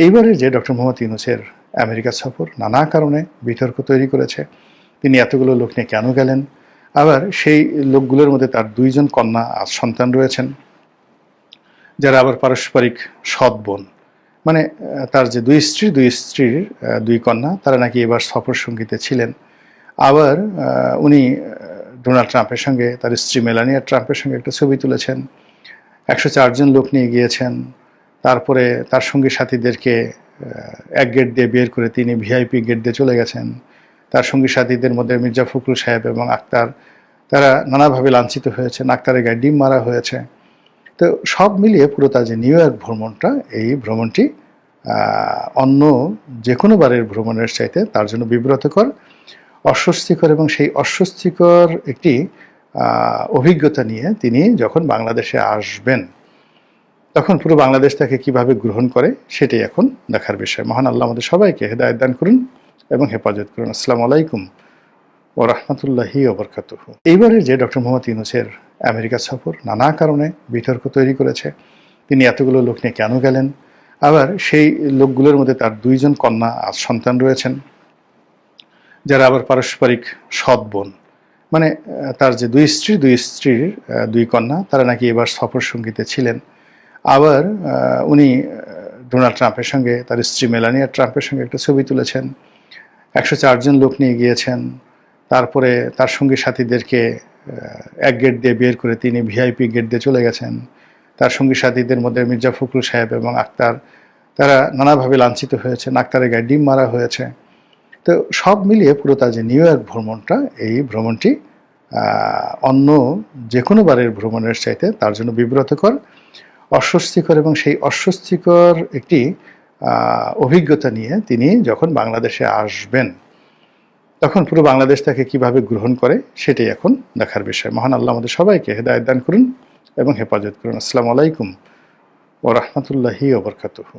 এইবারে যে doctor Mohammad ইউনূসের America সফর নানা কারণে বিতর্ক তৈরি করেছে। তিনি এতগুলো লোক নিয়ে কেন গেলেন? আবার সেই লোকগুলোর মধ্যে তার ২ জন কন্যা সন্তান রয়েছেন, যারা আবার পারস্পরিক সৎ বোন। মানে তার যে ২ স্ত্রীর ২ কন্যা, তারা নাকি এবার সফর সঙ্গীতে ছিলেন। আবার উনি ডোনাল্ড ট্রাম্পের সঙ্গে, তার স্ত্রী মেলানিয়া ট্রাম্পের সঙ্গে একটা ছবি তুলেছেন। ১০৪ জন লোক নিয়ে গিয়েছেন। তারপরে তার সঙ্গী সাথীদেরকে এক গেট দিয়ে বের করে তিনি ভিআইপি গেট দিয়ে চলে গেছেন। তার সঙ্গী সাথীদের মধ্যে মির্জা ফখরুল সাহেব এবং আক্তার, তারা নানাভাবে লাঞ্ছিত হয়েছেন। আক্তারের গায়ে ডিম মারা হয়েছে। তো সব মিলিয়ে পুরো তার যে নিউ ইয়র্ক ভ্রমণটা, এই ভ্রমণটি অন্য যে কোনো বারের ভ্রমণের চাইতে তার জন্য বিব্রতকর, অস্বস্তিকর, এবং সেই অস্বস্তিকর একটি অভিজ্ঞতা নিয়ে তিনি যখন বাংলাদেশে আসবেন, তখন পুরো বাংলাদেশ তাকে কিভাবে গ্রহণ করে সেটাই এখন দেখার বিষয়। মহান আল্লাহ আমাদের সবাইকে হেদায়েত দান করুন এবং হেফাজত করুন। আসসালামু আলাইকুম ওয়া রাহমাতুল্লাহি ওয়া বারাকাতুহু। এইবারে যে ডক্টর মোহাম্মদ ইউনূসের আমেরিকা সফর নানা কারণে বিতর্ক তৈরি করেছে। তিনি এতগুলো লোক নিয়ে কেন গেলেন? আবার সেই লোকগুলোর মধ্যে তার ২ জন কন্যা সন্তান রয়েছেন, যারা আবার পারস্পরিক সৎ বোন। মানে তার যে ২ স্ত্রীর ২ কন্যা, তারা নাকি এবার সফর সঙ্গীতে ছিলেন। আবার উনি ডোনাল্ড ট্রাম্পের সঙ্গে, তার স্ত্রী মেলানিয়া ট্রাম্পের সঙ্গে একটা ছবি তুলেছেন। ১০৪ জন লোক নিয়ে গিয়েছেন। তারপরে তার সঙ্গী সাথীদেরকে এক গেট দিয়ে বের করে তিনি ভিআইপি গেট দিয়ে চলে গেছেন। তার সঙ্গী সাথীদের মধ্যে মির্জা ফখরুল সাহেব এবং আক্তার, তারা নানাভাবে লাঞ্ছিত হয়েছেন। আক্তারের গায়ে ডিম মারা হয়েছে। তো সব মিলিয়ে পুরো তার যে নিউ ইয়র্ক ভ্রমণটা, এই ভ্রমণটি অন্য যে কোনো বারের ভ্রমণের চাইতে তার জন্য বিব্রতকর, অস্বস্তিকর, এবং সেই অস্বস্তিকর একটি অভিজ্ঞতা নিয়ে তিনি যখন বাংলাদেশে আসবেন, তখন পুরো বাংলাদেশ তাকে কিভাবে গ্রহণ করে সেটাই এখন দেখার বিষয়। মহান আল্লাহ আমাদের সবাইকে হেদায়েত দান করুন এবং হেফাজত করুন। আসসালামু আলাইকুম ওয়া রাহমাতুল্লাহি ওয়া বারাকাতুহু।